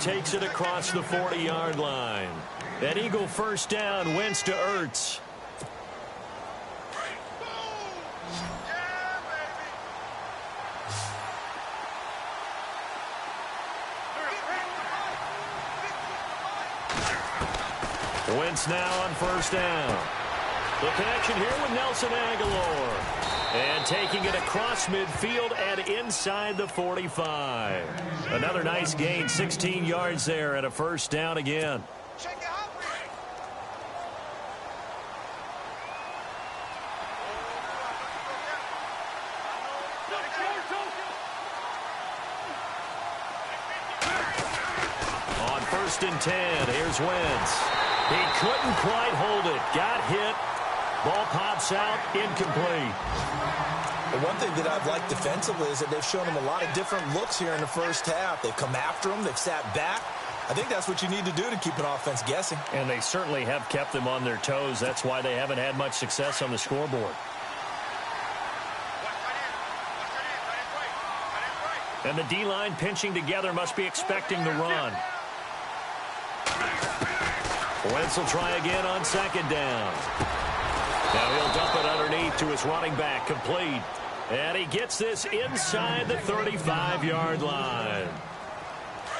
takes it across the 40-yard line. An Eagle first down, Wentz to Ertz. Wentz now on first down. The connection here with Nelson Aguilar. And taking it across midfield and inside the 45. Another nice gain, 16 yards there and a first down again. On 1st and 10, here's Wentz. He couldn't quite hold it. Got hit. Ball pops out, incomplete. The one thing that I've liked defensively is that they've shown him a lot of different looks here in the first half. They've come after him. They've sat back. I think that's what you need to do to keep an offense guessing. And they certainly have kept them on their toes. That's why they haven't had much success on the scoreboard. And the D-line pinching together must be expecting the run. Wentz will try again on 2nd down. Now he'll dump it underneath to his running back, complete. And he gets this inside the 35-yard line.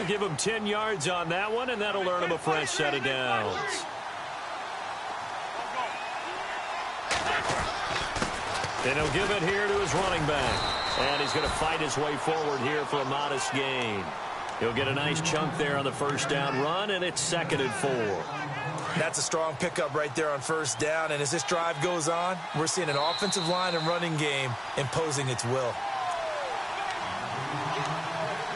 Give him 10 yards on that one, and that'll earn him a fresh set of downs. And he'll give it here to his running back. And he's going to fight his way forward here for a modest gain. He'll get a nice chunk there on the first down run, and it's 2nd and 4. That's a strong pickup right there on first down, and as this drive goes on, we're seeing an offensive line and running game imposing its will.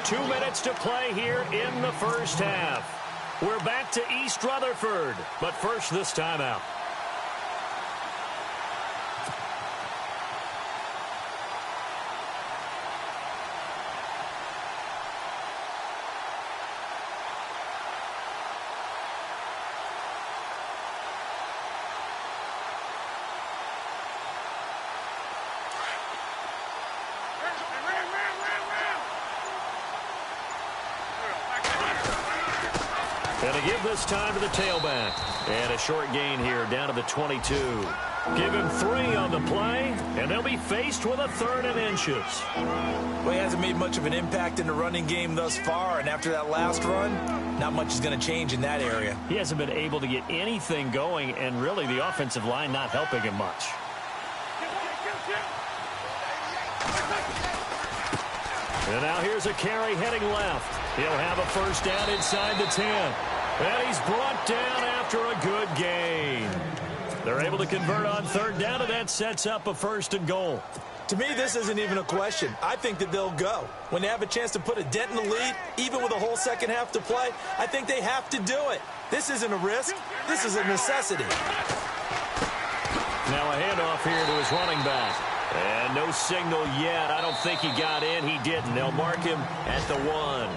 2 minutes to play here in the first half. We're back to East Rutherford, but first this timeout. And to give this time to the tailback. And a short gain here down to the 22. Give him 3 on the play, and they'll be faced with a 3rd and inches. Well, he hasn't made much of an impact in the running game thus far, and after that last run, not much is going to change in that area. He hasn't been able to get anything going, and really the offensive line not helping him much. And now here's a carry heading left. He'll have a first down inside the 10. And he's brought down after a good gain. They're able to convert on 3rd down, and that sets up a 1st and goal. To me, this isn't even a question. I think that they'll go. When they have a chance to put a dent in the lead, even with a whole second half to play, I think they have to do it. This isn't a risk. This is a necessity. Now a handoff here to his running back. And no signal yet. I don't think he got in. He didn't. They'll mark him at the 1.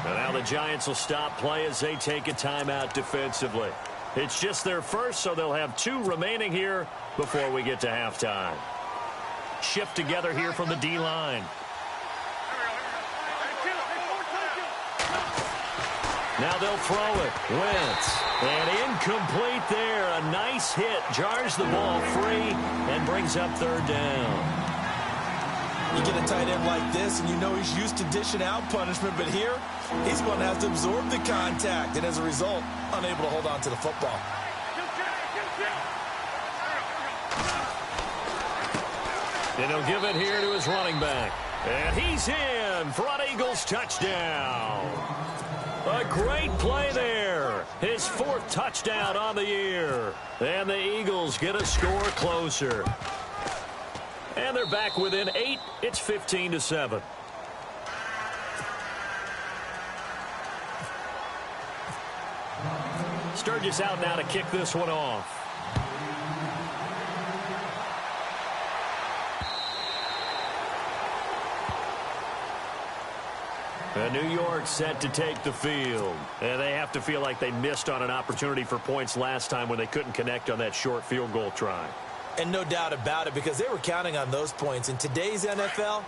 And now the Giants will stop play as they take a timeout defensively. It's just their first, so they'll have 2 remaining here before we get to halftime. Shift together here from the D-line. Now they'll throw it. Wentz. And incomplete there. A nice hit. Jars the ball free and brings up 3rd down. You get a tight end like this, and you know he's used to dishing out punishment, but here, he's going to have to absorb the contact, and as a result, unable to hold on to the football. And he'll give it here to his running back. And he's in. Front Eagles touchdown. A great play there. His 4th touchdown on the year. And the Eagles get a score closer. And they're back within 8. It's 15-7. Sturgis out now to kick this one off. And New York set to take the field. And they have to feel like they missed on an opportunity for points last time when they couldn't connect on that short field goal try. And no doubt about it, because they were counting on those points. In today's NFL,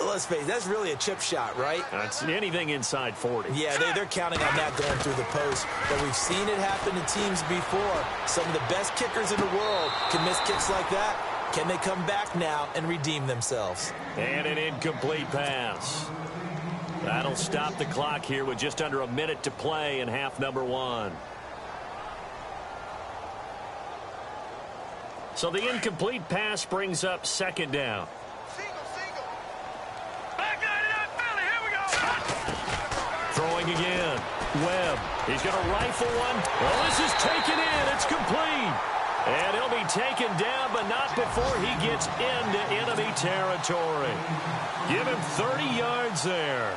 Let's face it, that's really a chip shot, right? That's anything inside 40. Yeah, they're counting on that going through the post. But we've seen it happen to teams before. Some of the best kickers in the world can miss kicks like that. Can they come back now and redeem themselves? And an incomplete pass. That'll stop the clock here with just under a minute to play in half number 1. So the incomplete pass brings up second down. Throwing again. Webb. He's going to rifle one. Oh, this is taken in. It's complete. And he'll be taken down, but not before he gets into enemy territory. Give him 30 yards there.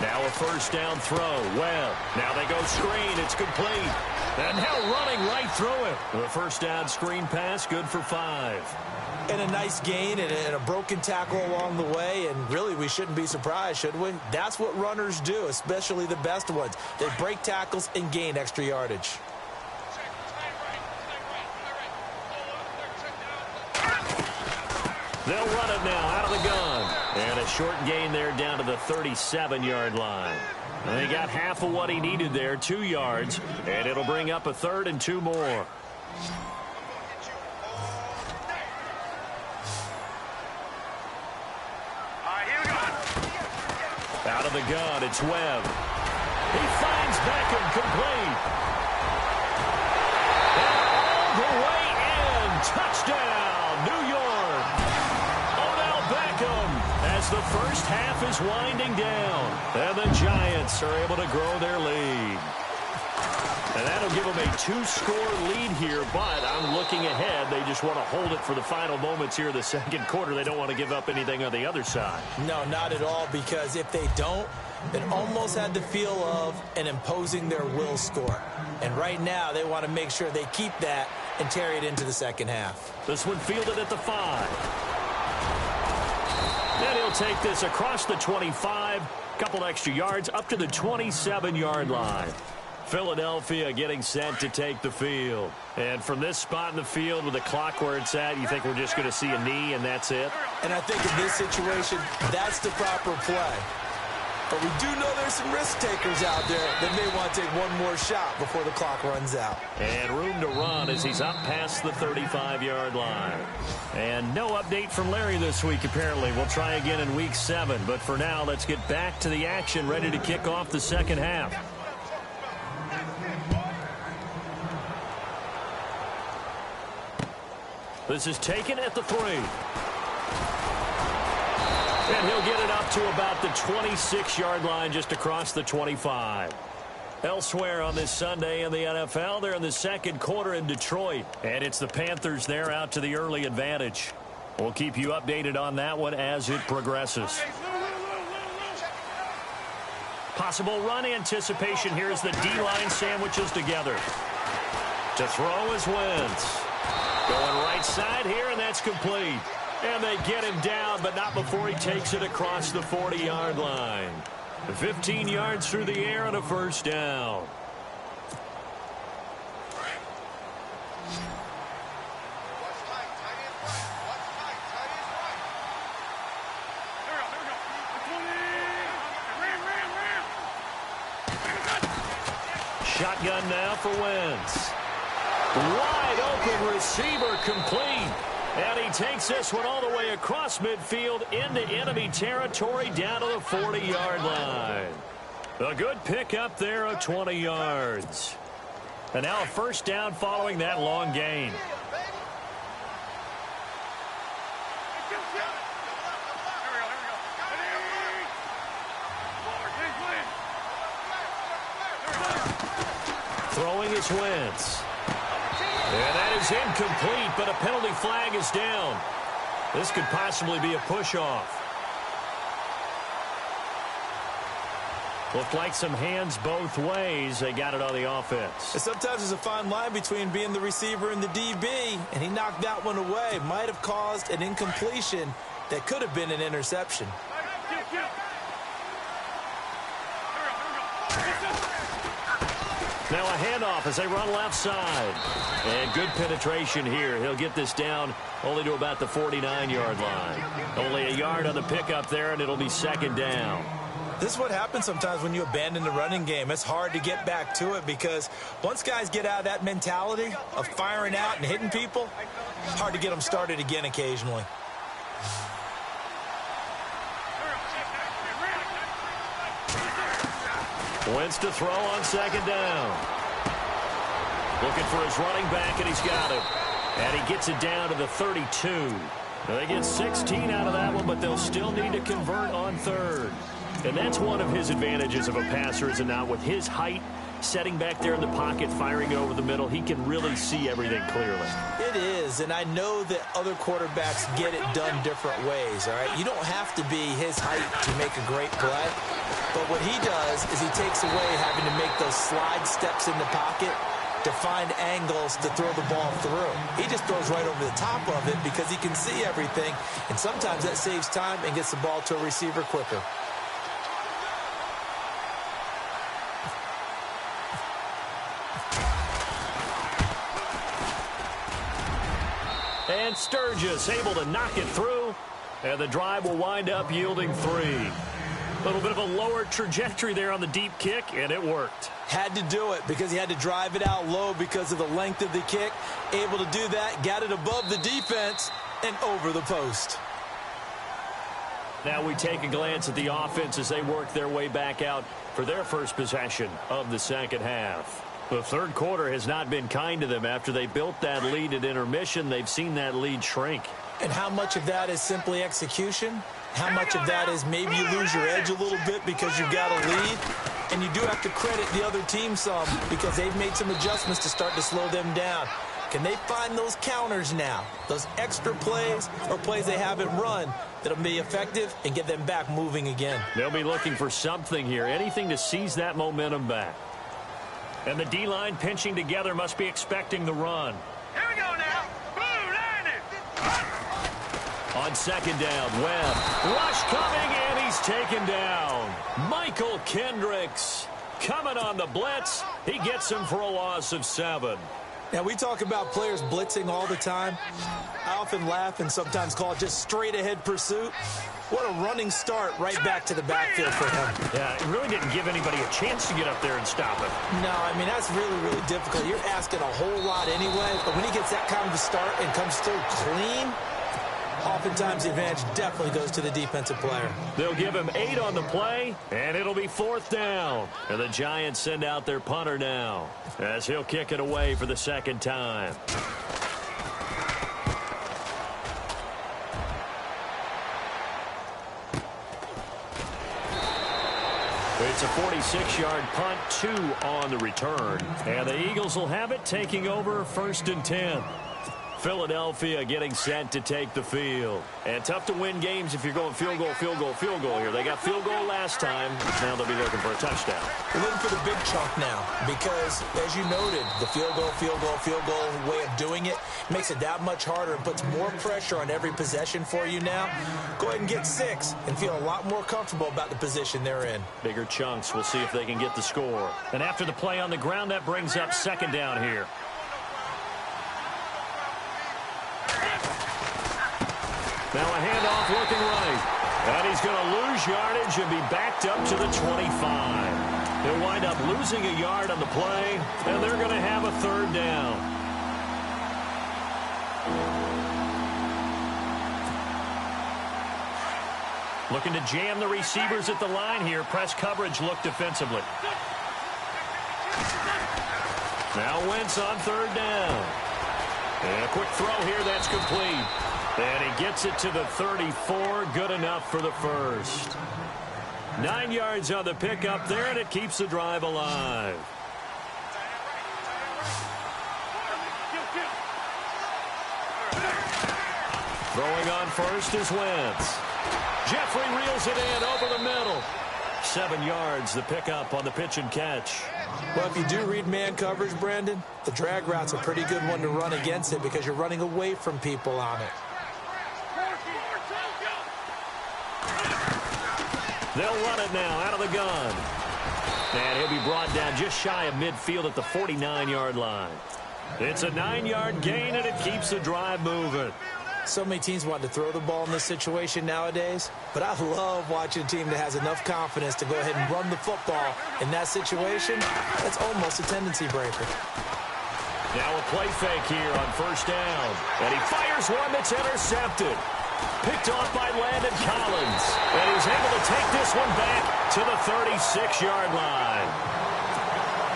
Now a first down throw. Webb. Now they go screen. It's complete. And now running right through it. The first down screen pass, good for 5. And a nice gain and a broken tackle along the way. And really, we shouldn't be surprised, should we? That's what runners do, especially the best ones. They break tackles and gain extra yardage. They'll run it now out of the gun. And a short gain there down to the 37-yard line. And he got half of what he needed there, 2 yards. And it'll bring up a 3rd and 2 more. Out of the gun, it's Webb. He finds Beckham complete. And all the way in. Touchdown, New York. Odell Beckham as the first half is winding down. And the Giants are able to grow their lead. And that'll give them a 2-score lead here, but I'm looking ahead. They just want to hold it for the final moments here of the second quarter. They don't want to give up anything on the other side. No, not at all, because if they don't, it almost had the feel of an imposing their will score. And right now, they want to make sure they keep that and carry it into the second half. This one fielded at the 5. Then he'll take this across the 25, couple extra yards up to the 27-yard line. Philadelphia getting set to take the field. And from this spot in the field with the clock where it's at, you think we're just going to see a knee and that's it? And I think in this situation, that's the proper play. But we do know there's some risk takers out there that may want to take one more shot before the clock runs out. And room to run as he's up past the 35-yard line. And no update from Larry this week, apparently. We'll try again in week 7. But for now, let's get back to the action, ready to kick off the second half. This is taken at the 3. And he'll get it up to about the 26-yard line, just across the 25. Elsewhere on this Sunday in the NFL, they're in the second quarter in Detroit. And it's the Panthers there out to the early advantage. We'll keep you updated on that one as it progresses. Possible run anticipation here as the D-line sandwiches together. To throw is Wentz. Going right side here, and that's complete. And they get him down, but not before he takes it across the 40-yard line. 15 yards through the air and a first down. Shotgun now for Wentz. Wide open receiver complete. And he takes this one all the way across midfield into enemy territory down to the 40-yard line. A good pickup there of 20 yards. And now a first down following that long gain. Throwing is Wentz. And that is incomplete, but a penalty flag is down. This could possibly be a push-off. Looked like some hands both ways. They got it on the offense. And sometimes there's a fine line between being the receiver and the DB, and he knocked that one away. Might have caused an incompletion that could have been an interception. Now a handoff as they run left side. And good penetration here. He'll get this down only to about the 49-yard line. Only a yard on the pickup there, and it'll be second down. This is what happens sometimes when you abandon the running game. It's hard to get back to it because once guys get out of that mentality of firing out and hitting people, it's hard to get them started again occasionally. Wentz to throw on second down. Looking for his running back, and he's got him. And he gets it down to the 32. They get 16 out of that one, but they'll still need to convert on third. And that's one of his advantages of a passer, is it not? With his height, setting back there in the pocket, firing over the middle, he can really see everything clearly. It is, and I know that other quarterbacks get it done different ways, all right? You don't have to be his height to make a great play, but what he does is he takes away having to make those slide steps in the pocket to find angles to throw the ball through. He just throws right over the top of it because he can see everything, and sometimes that saves time and gets the ball to a receiver quicker. And Sturgis able to knock it through, and the drive will wind up yielding 3. A little bit of a lower trajectory there on the deep kick, and it worked. Had to do it because he had to drive it out low because of the length of the kick. Able to do that, got it above the defense, and over the post. Now we take a glance at the offense as they work their way back out for their first possession of the second half. The third quarter has not been kind to them. After they built that lead at intermission, they've seen that lead shrink. And how much of that is simply execution? How much of that is maybe you lose your edge a little bit because you've got a lead? And you do have to credit the other team some because they've made some adjustments to start to slow them down. Can they find those counters now, those extra plays or plays they haven't run that'll be effective and get them back moving again? They'll be looking for something here, anything to seize that momentum back. And the D-line pinching together must be expecting the run. Here we go now. Blue landed. On second down, Webb. Rush coming, and he's taken down. Michael Kendricks coming on the blitz. He gets him for a loss of 7. Now, we talk about players blitzing all the time. I often laugh and sometimes call it just straight-ahead pursuit. What a running start right back to the backfield for him. Yeah, it really didn't give anybody a chance to get up there and stop him. No, I mean, that's really, really difficult. You're asking a whole lot anyway, but when he gets that kind of a start and comes through clean, oftentimes the advantage definitely goes to the defensive player. They'll give him 8 on the play, and it'll be 4th down. And the Giants send out their punter now as he'll kick it away for the second time. It's a 46-yard punt, 2 on the return. And the Eagles will have it, taking over 1st and 10. Philadelphia getting set to take the field. And tough to win games if you're going field goal, field goal, field goal here. They got field goal last time. Now they'll be looking for a touchdown. We're looking for the big chunk now because, as you noted, the field goal, field goal, field goal way of doing it makes it that much harder and puts more pressure on every possession for you now. Go ahead and get 6 and feel a lot more comfortable about the position they're in. Bigger chunks. We'll see if they can get the score. And after the play on the ground, that brings up second down here. Now a handoff looking right. And he's going to lose yardage and be backed up to the 25. He'll wind up losing a yard on the play, and they're going to have a 3rd down. Looking to jam the receivers at the line here. Press coverage look defensively. Now Wentz on 3rd down. And a quick throw here, that's complete. And he gets it to the 34, good enough for the first. 9 yards on the pickup there, and it keeps the drive alive. Throwing on first is Wentz. Jeffrey reels it in over the middle. 7 yards, the pickup on the pitch and catch. Well, if you do read man coverage, Brandon, the drag route's a pretty good one to run against it because you're running away from people on it. They'll run it now out of the gun. And he'll be brought down just shy of midfield at the 49-yard line. It's a 9-yard gain, and it keeps the drive moving. So many teams want to throw the ball in this situation nowadays, but I love watching a team that has enough confidence to go ahead and run the football in that situation. That's almost a tendency breaker. Now a play fake here on first down. And he fires one that's intercepted. Picked off by Landon Collins. And he's able to take this one back to the 36-yard line.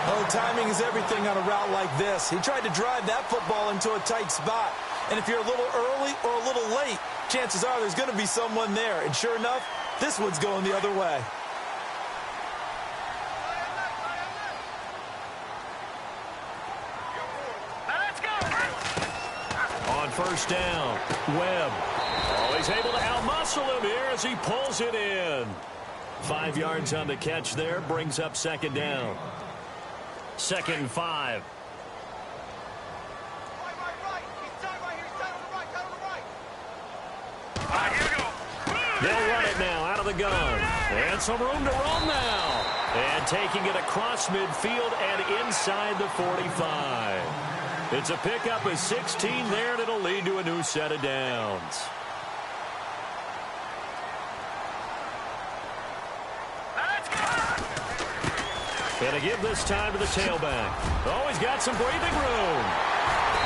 Oh, timing is everything on a route like this. He tried to drive that football into a tight spot. And if you're a little early or a little late, chances are there's going to be someone there. And sure enough, this one's going the other way. On first down, Webb. Oh, he's able to outmuscle him here as he pulls it in. 5 yards on the catch there, brings up second down. 2nd and 5. They'll run it now out of the gun. And some room to roam now. And taking it across midfield and inside the 45. It's a pickup of 16 there, and it'll lead to a new set of downs. And a give this time to the tailback. Oh, he's got some breathing room.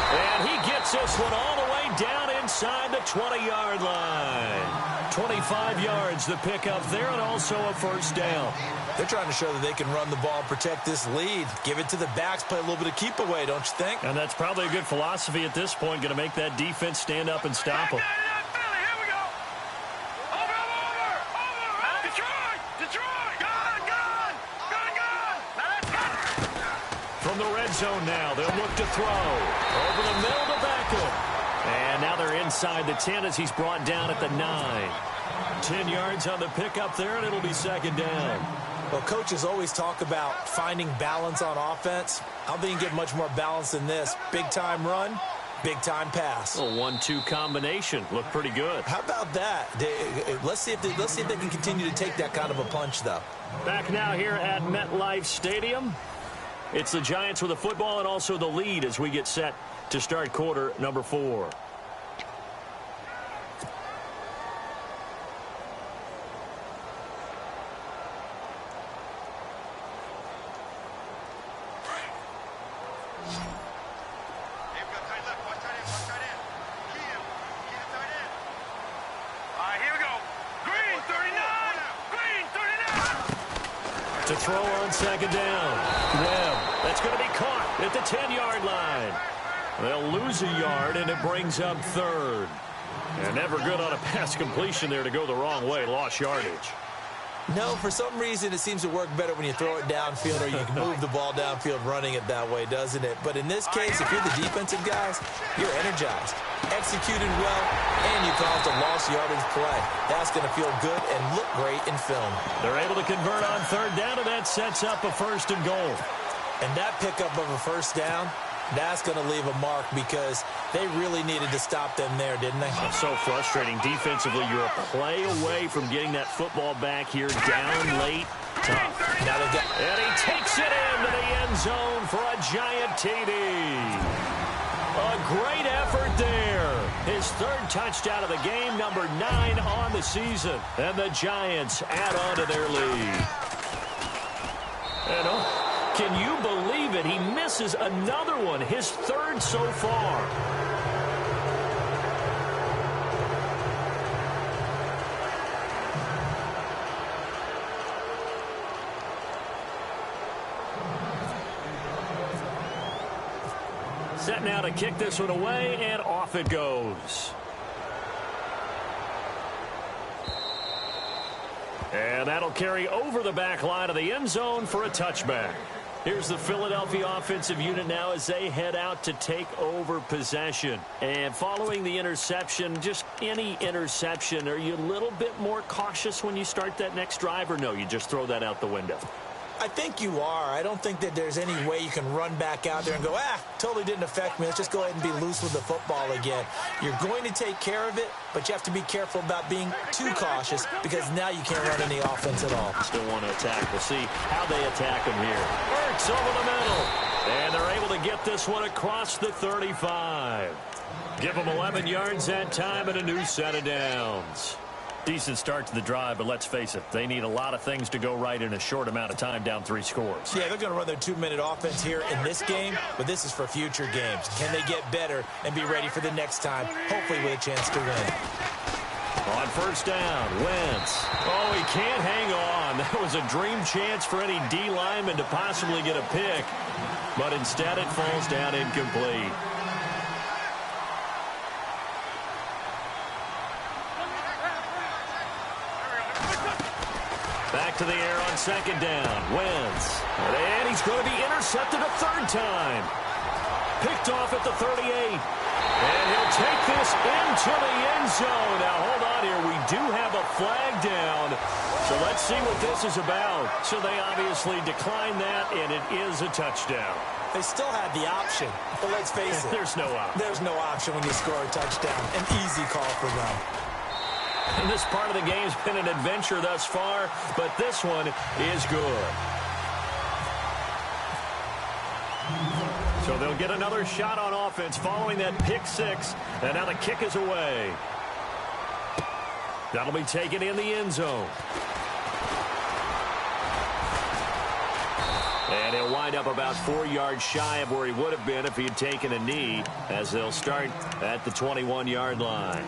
And he gets this one all the way down inside the 20-yard line. 25 yards, the pickup there, and also a first down. They're trying to show that they can run the ball, protect this lead. Give it to the backs, play a little bit of keep away, don't you think? And that's probably a good philosophy at this point, going to make that defense stand up and stop them. From the red zone now, they'll look to throw. Over the middle to Beckham. And now they're inside the 10 as he's brought down at the 9. 10 yards on the pickup there, and it'll be second down. Well, coaches always talk about finding balance on offense. I don't think you can get much more balance than this. Big-time run, big-time pass. A 1-2 combination. Looked pretty good. How about that? Let's see if they can continue to take that kind of a punch, though. Back now here at MetLife Stadium. It's the Giants with the football and also the lead as we get set to start quarter number 4. To throw on second down. Webb. That's going to be caught at the 10-yard line. They'll lose a yard, and it brings up third. And never good on a pass completion there to go the wrong way. Lost yardage. No, for some reason it seems to work better when you throw it downfield or you can move the ball downfield running it that way, doesn't it? But in this case, if you're the defensive guys, you're energized, executed well, and you caused a lost yardage play. That's going to feel good and look great in film. They're able to convert on third down, and that sets up a 1st and goal. And that pickup of a first down, that's going to leave a mark because they really needed to stop them there, didn't they? Oh, so frustrating. Defensively, you're a play away from getting that football back here down late. Tough. Now they've got... And he takes it into the end zone for a giant TD. A great effort there. His 3rd touchdown of the game, number 9 on the season. And the Giants add on to their lead. And can you believe it? He misses another one, his 3rd so far. Set now to kick this one away, and off it goes. And that'll carry over the back line of the end zone for a touchback. Here's the Philadelphia offensive unit now as they head out to take over possession. And following the interception, just any interception, are you a little bit more cautious when you start that next drive, or no, you just throw that out the window? I think you are. I don't think that there's any way you can run back out there and go, totally didn't affect me. Let's just go ahead and be loose with the football again. You're going to take care of it, but you have to be careful about being too cautious because now you can't run any offense at all. Still want to attack. We'll see how they attack him here. Works over the middle. And they're able to get this one across the 35. Give them 11 yards that time and a new set of downs. Decent start to the drive, but let's face it, they need a lot of things to go right in a short amount of time, down 3 scores. Yeah, they're going to run their 2-minute offense here in this game, but this is for future games. Can they get better and be ready for the next time, hopefully with a chance to win? On first down, Wentz. Oh, he can't hang on. That was a dream chance for any D lineman to possibly get a pick, but instead it falls down incomplete. Back to the air on second down. Wentz. And he's going to be intercepted a third time. Picked off at the 38. And he'll take this into the end zone. Now, hold on here. We do have a flag down. So let's see what this is about. So they obviously declined that, and it is a touchdown. They still had the option, but let's face it. There's no option. There's no option when you score a touchdown. An easy call for them. And this part of the game's been an adventure thus far, but this one is good. So they'll get another shot on offense following that pick six, and now the kick is away. That'll be taken in the end zone. And he'll wind up about 4 yards shy of where he would have been if he had taken a knee, as they'll start at the 21-yard line.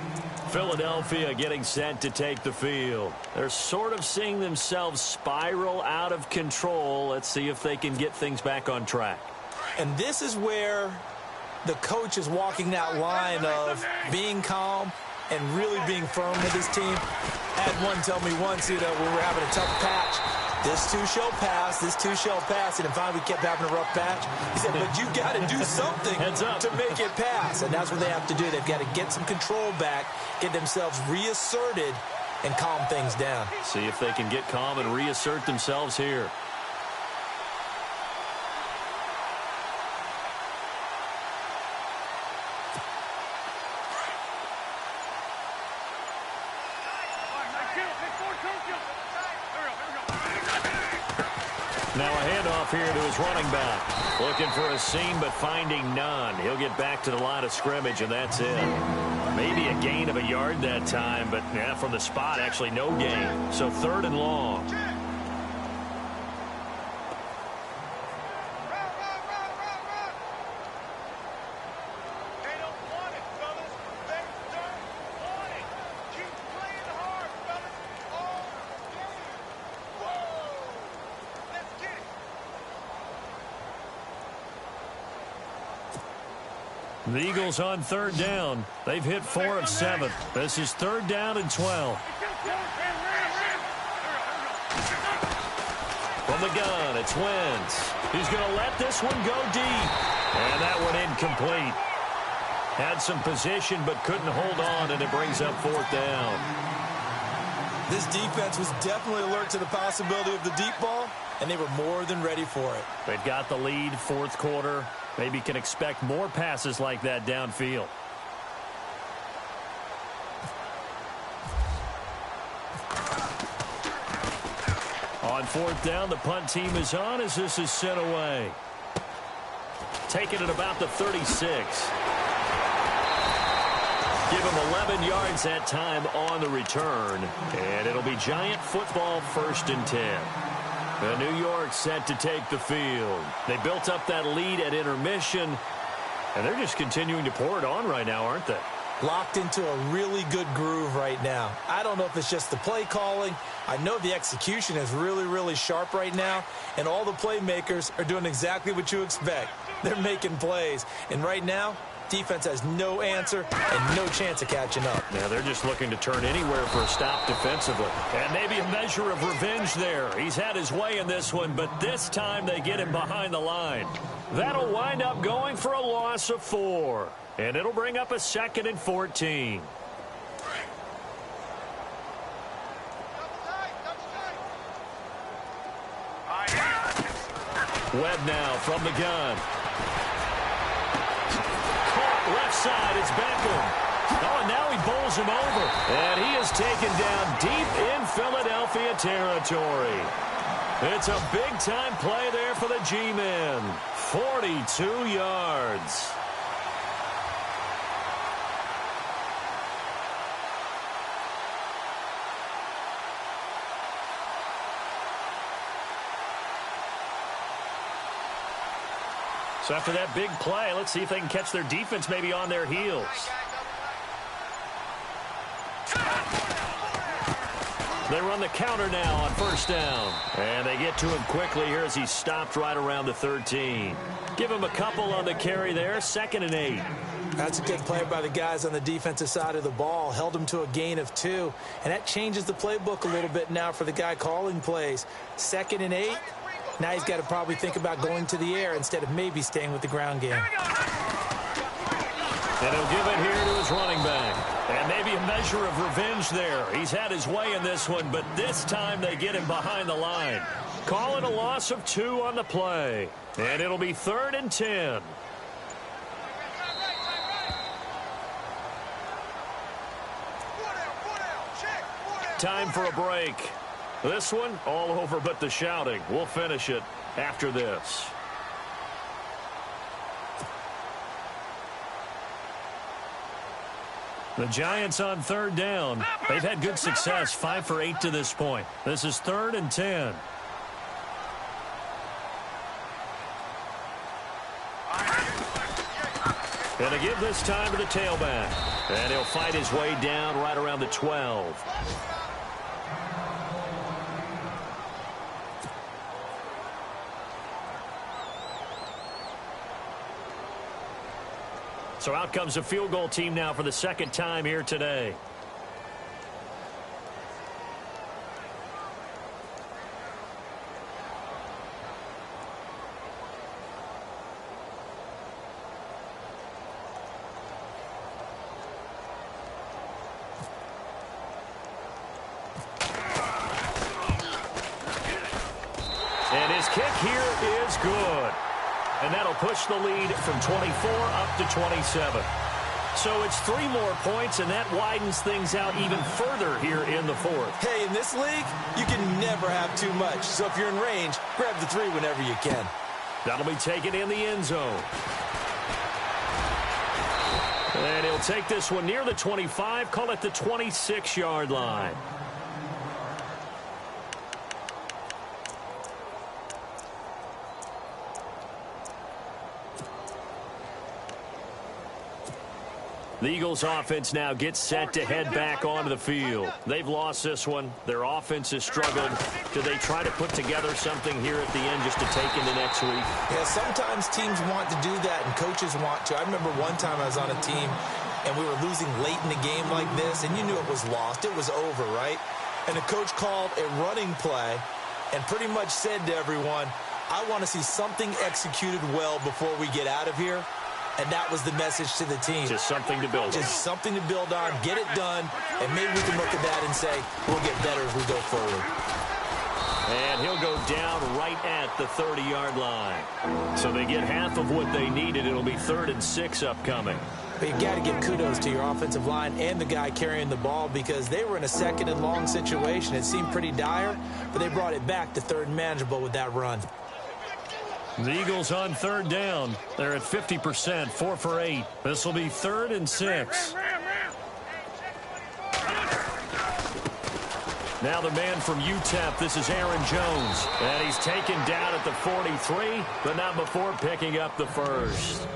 Philadelphia getting set to take the field. They're sort of seeing themselves spiral out of control. Let's see if they can get things back on track. And this is where the coach is walking that line of being calm and really being firm with his team. I had one tell me once, when we were having a tough patch, this too shall pass, this too shall pass. And finally we kept having a rough patch. He said, but you got to do something to make it pass. And that's what they have to do. They've got to get some control back, get themselves reasserted, and calm things down. See if they can get calm and reassert themselves here. Now a handoff here to his running back. Looking for a seam, but finding none. He'll get back to the line of scrimmage, and that's it. Maybe a gain of a yard that time, but from the spot, actually no gain. So 3rd and long. The Eagles on 3rd down. They've hit 4 of 7. This is 3rd down and 12. From the gun, it's Wentz. He's going to let this one go deep. And that one incomplete. Had some position but couldn't hold on, and it brings up 4th down. This defense was definitely alert to the possibility of the deep ball, and they were more than ready for it. They've got the lead, 4th quarter. Maybe can expect more passes like that downfield. On 4th down, the punt team is on as this is sent away. Taken at about the 36. Give him 11 yards that time on the return. And it'll be Giant football, 1st and 10. The New York set to take the field. They built up that lead at intermission, and they're just continuing to pour it on right now, aren't they? Locked into a really good groove right now. I don't know if it's just the play calling. I know the execution is really, really sharp right now, and all the playmakers are doing exactly what you expect. They're making plays, and right now, defense has no answer and no chance of catching up. Now they're just looking to turn anywhere for a stop defensively. And maybe a measure of revenge there. He's had his way in this one, but this time they get him behind the line. That'll wind up going for a loss of 4. And it'll bring up a 2nd and 14. Webb now from the gun. Caught left side. It's Beckham. Oh, and now he bowls him over. And he is taken down deep in Philadelphia territory. It's a big-time play there for the G-men. 42 yards. So after that big play, let's see if they can catch their defense maybe on their heels. They run the counter now on first down. And they get to him quickly here as he stopped right around the 13. Give him a couple on the carry there. 2nd and 8. That's a good play by the guys on the defensive side of the ball. Held him to a gain of 2. And that changes the playbook a little bit now for the guy calling plays. 2nd and 8. Now he's got to probably think about going to the air instead of maybe staying with the ground game. And he'll give it here to his running back. And maybe a measure of revenge there. He's had his way in this one, but this time they get him behind the line. Call it a loss of 2 on the play. And it'll be 3rd and 10. Time for a break. This one, all over but the shouting. We'll finish it after this. The Giants on 3rd down. They've had good success, 5 for 8 to this point. This is 3rd and 10. And a give this time to the tailback. And he'll fight his way down right around the 12. So out comes a field goal team now for the 2nd time here today. And his kick here is good. And that'll push the lead from 24 up to 27. So it's 3 more points, and that widens things out even further here in the 4th. Hey, in this league, you can never have too much. So if you're in range, grab the 3 whenever you can. That'll be taken in the end zone. And he'll take this one near the 25, call it the 26-yard line. The Eagles offense now gets set to head back onto the field. They've lost this one. Their offense has struggled. Do they try to put together something here at the end just to take into next week? Yeah, sometimes teams want to do that and coaches want to. I remember one time I was on a team and we were losing late in the game like this, and you knew it was lost. It was over, right? And the coach called a running play and pretty much said to everyone, I want to see something executed well before we get out of here. And that was the message to the team. Just something to build on. Just something to build on, get it done, and maybe we can look at that and say, we'll get better as we go forward. And he'll go down right at the 30-yard line. So they get half of what they needed. It'll be 3rd and 6 upcoming. But you got to give kudos to your offensive line and the guy carrying the ball because they were in a 2nd and long situation. It seemed pretty dire, but they brought it back to 3rd and manageable with that run. The Eagles on 3rd down. They're at 50%, 4 for 8. This will be 3rd and 6. Now the man from UTEP, this is Aaron Jones. And he's taken down at the 43, but not before picking up the first.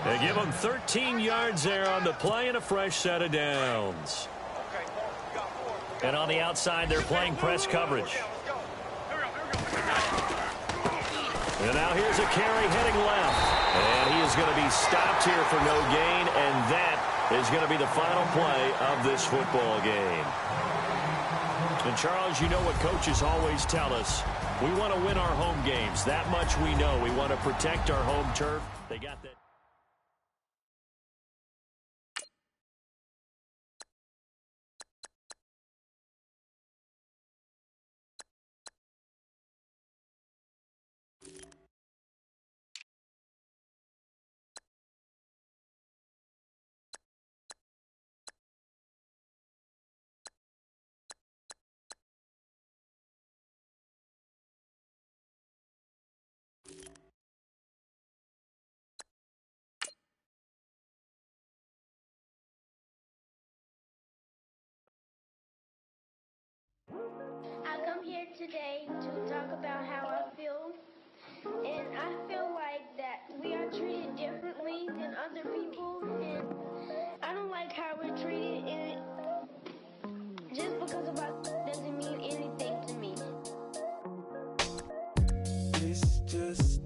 They give him 13 yards there on the play and a fresh set of downs. And on the outside, they're playing press coverage. And now here's a carry heading left. And he is going to be stopped here for no gain, and that is going to be the final play of this football game. And, Charles, you know what coaches always tell us. We want to win our home games. That much we know. We want to protect our home turf. They got that. I come here today to talk about how I feel. And I feel like that we are treated differently than other people. And I don't like how we're treated. And just because of our doesn't mean anything to me. It's just